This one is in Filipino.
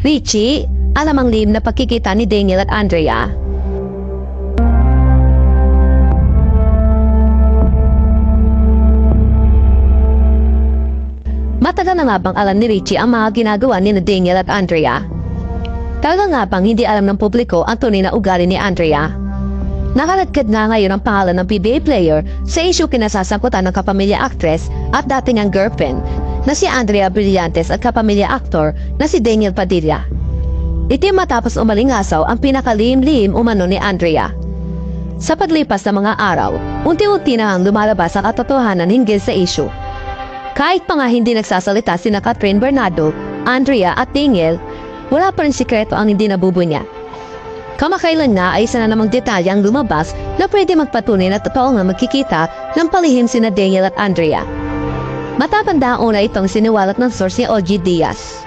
Richie, alam ang lihim na pagkikita ni Daniel at Andrea. Matagal na nga bang alam ni Richie ang mga ginagawa ni Daniel at Andrea? Talaga nga bang hindi alam ng publiko ang tunay na ugali ni Andrea? Nakaladkad nga ngayon ang pangalan ng PBA player sa issue kinasasangkutan ng kapamilya actress at dating ang girlfriend na si Andrea Brillantes at kapamilya actor na si Daniel Padilla. Ito matapos umalingasaw ang pinakalim-lim umano ni Andrea. Sa paglipas ng mga araw, unti-unti na ang lumalabas ang katotohanan hinggil sa issue. Kahit pa nga hindi nagsasalita sina Catherine Bernardo, Andrea at Daniel, wala pa rin sikreto ang hindi nabubunya. Kamakailan nga ay isa na namang detalye ang lumabas na pwede magpatunay na totoo nga magkikita ng palihim sina Daniel at Andrea. Matapanda ang una itong siniwalat ng source ni OG Diaz.